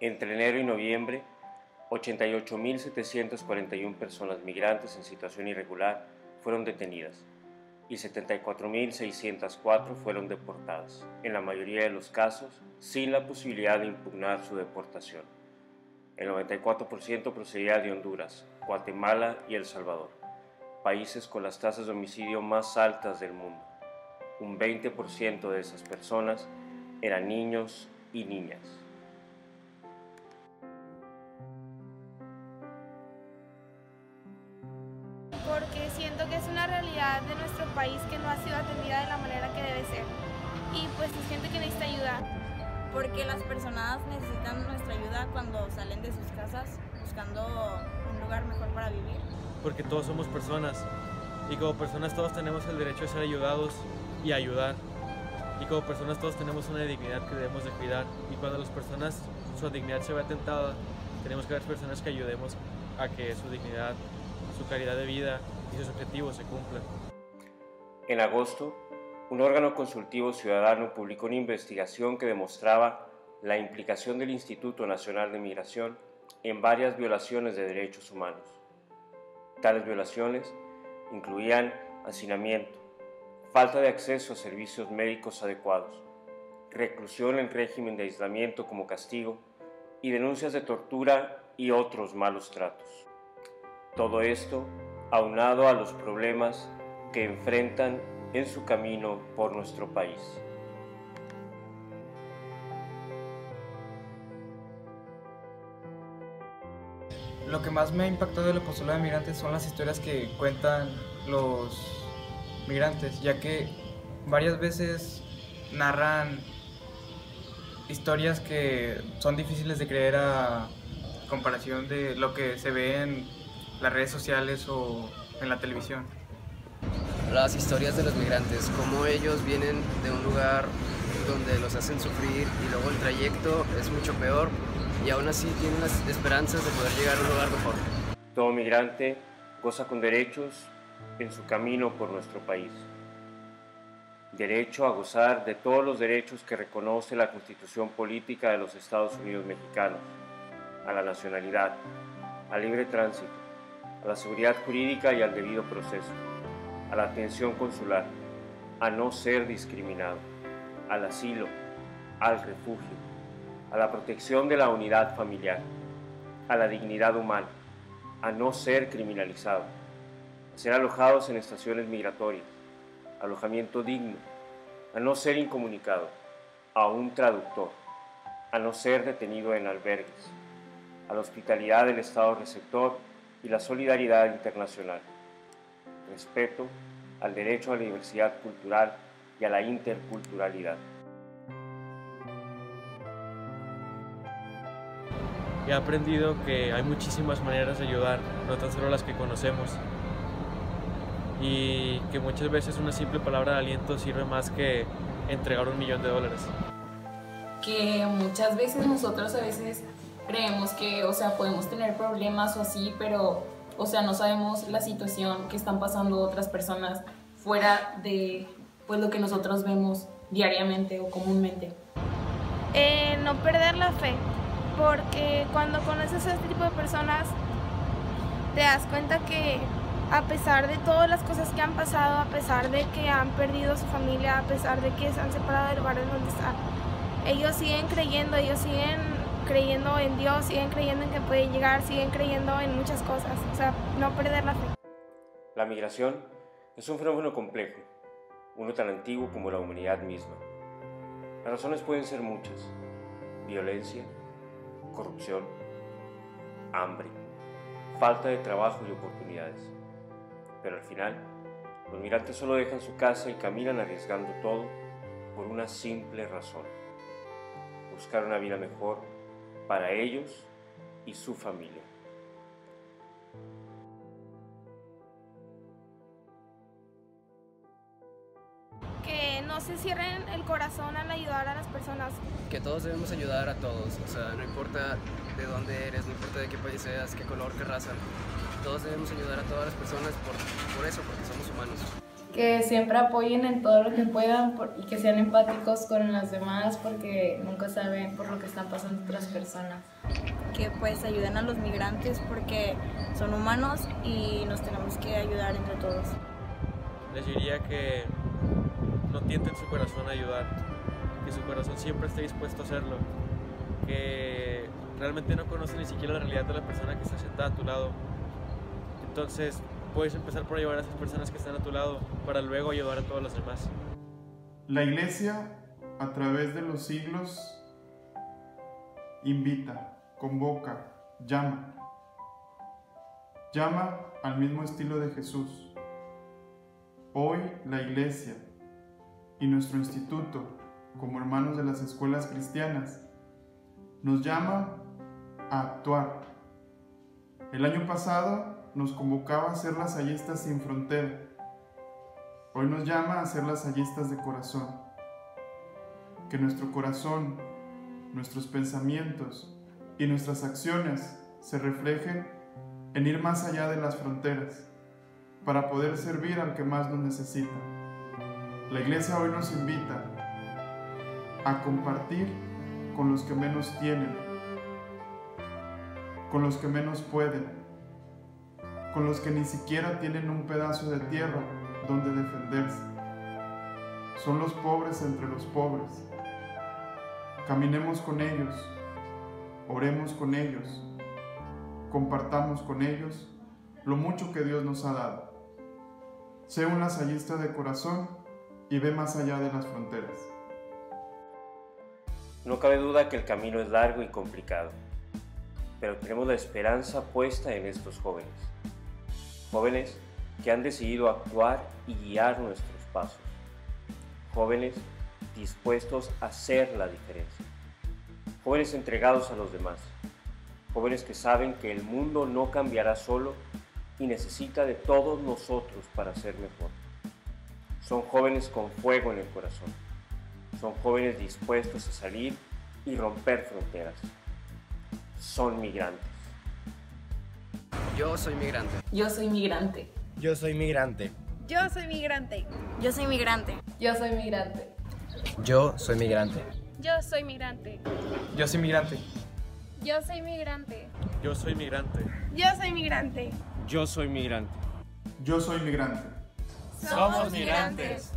Entre enero y noviembre, 88.741 personas migrantes en situación irregular fueron detenidas y 74.604 fueron deportadas, en la mayoría de los casos sin la posibilidad de impugnar su deportación. El 94% procedía de Honduras, Guatemala y El Salvador, países con las tasas de homicidio más altas del mundo. Un 20% de esas personas eran niños y niñas. Porque siento que es una realidad de nuestro país que no ha sido atendida de la manera que debe ser. Y pues es gente que necesita ayuda. Porque las personas necesitan nuestra ayuda cuando salen de sus casas buscando un lugar mejor para vivir. Porque todos somos personas y como personas todos tenemos el derecho a ser ayudados y a ayudar. Y como personas todos tenemos una dignidad que debemos de cuidar. Y cuando las personas, su dignidad se ve atentada, tenemos que haber personas que ayudemos a que su dignidad, su calidad de vida y sus objetivos se cumplan. En agosto, un órgano consultivo ciudadano publicó una investigación que demostraba la implicación del Instituto Nacional de Migración en varias violaciones de derechos humanos. Tales violaciones incluían hacinamiento, falta de acceso a servicios médicos adecuados, reclusión en régimen de aislamiento como castigo y denuncias de tortura y otros malos tratos. Todo esto aunado a los problemas que enfrentan en su camino por nuestro país. Lo que más me ha impactado del apostolado de migrantes son las historias que cuentan los migrantes, ya que varias veces narran historias que son difíciles de creer a comparación de lo que se ve en las redes sociales o en la televisión. Las historias de los migrantes, cómo ellos vienen de un lugar donde los hacen sufrir y luego el trayecto es mucho peor y aún así tienen las esperanzas de poder llegar a un lugar mejor. Todo migrante goza con derechos en su camino por nuestro país. Derecho a gozar de todos los derechos que reconoce la Constitución Política de los Estados Unidos Mexicanos, a la nacionalidad, al libre tránsito, a la seguridad jurídica y al debido proceso, a la atención consular, a no ser discriminado, al asilo, al refugio, a la protección de la unidad familiar, a la dignidad humana, a no ser criminalizado, a ser alojados en estaciones migratorias, alojamiento digno, a no ser incomunicado, a un traductor, a no ser detenido en albergues, a la hospitalidad del Estado receptor y la solidaridad internacional, respeto al derecho a la diversidad cultural y a la interculturalidad. He aprendido que hay muchísimas maneras de ayudar, no tan solo las que conocemos, y que muchas veces una simple palabra de aliento sirve más que entregar $1 millón. Que muchas veces nosotros a veces creemos que, podemos tener problemas o así, pero, no sabemos la situación que están pasando otras personas fuera de, lo que nosotros vemos diariamente o comúnmente. No perder la fe, porque cuando conoces a este tipo de personas te das cuenta que a pesar de todas las cosas que han pasado, a pesar de que han perdido a su familia, a pesar de que se han separado del lugar en donde están, ellos siguen creyendo en Dios, siguen creyendo en que puede llegar, siguen creyendo en muchas cosas, no perder la fe. La migración es un fenómeno complejo, uno tan antiguo como la humanidad misma. Las razones pueden ser muchas: violencia, corrupción, hambre, falta de trabajo y oportunidades. Pero al final, los migrantes solo dejan su casa y caminan arriesgando todo por una simple razón: buscar una vida mejor para ellos y su familia. Que no se cierren el corazón al ayudar a las personas. Que todos debemos ayudar a todos, no importa de dónde eres, no importa de qué país seas, qué color, qué raza. Todos debemos ayudar a todas las personas por eso, porque somos humanos. Que siempre apoyen en todo lo que puedan y que sean empáticos con las demás porque nunca saben por lo que están pasando otras personas. Que pues ayuden a los migrantes porque son humanos y nos tenemos que ayudar entre todos. Les diría que no tienten su corazón a ayudar, que su corazón siempre esté dispuesto a hacerlo, que realmente no conocen ni siquiera la realidad de la persona que está sentada a tu lado. Entonces puedes empezar por ayudar a esas personas que están a tu lado para luego ayudar a todos los demás. La Iglesia, a través de los siglos, invita, convoca, llama. Llama al mismo estilo de Jesús. Hoy la Iglesia y nuestro instituto, como hermanos de las escuelas cristianas, nos llama a actuar. El año pasado nos convocaba a ser lasallistas sin frontera. Hoy nos llama a ser lasallistas de corazón. Que nuestro corazón, nuestros pensamientos y nuestras acciones se reflejen en ir más allá de las fronteras para poder servir al que más nos necesita. La Iglesia hoy nos invita a compartir con los que menos tienen, con los que menos pueden, con los que ni siquiera tienen un pedazo de tierra donde defenderse. Son los pobres entre los pobres. Caminemos con ellos, oremos con ellos, compartamos con ellos lo mucho que Dios nos ha dado. Sé un lasallista de corazón y ve más allá de las fronteras. No cabe duda que el camino es largo y complicado, pero tenemos la esperanza puesta en estos jóvenes. Jóvenes que han decidido actuar y guiar nuestros pasos. Jóvenes dispuestos a hacer la diferencia. Jóvenes entregados a los demás. Jóvenes que saben que el mundo no cambiará solo y necesita de todos nosotros para ser mejor. Son jóvenes con fuego en el corazón. Son jóvenes dispuestos a salir y romper fronteras. Son migrantes. Yo soy migrante. Yo soy migrante. Yo soy migrante. Yo soy migrante. Yo soy migrante. Yo soy migrante. Yo soy migrante. Yo soy migrante. Yo soy migrante. Yo soy migrante. Yo soy migrante. Yo soy migrante. Yo soy migrante. Yo soy migrante. Somos migrantes.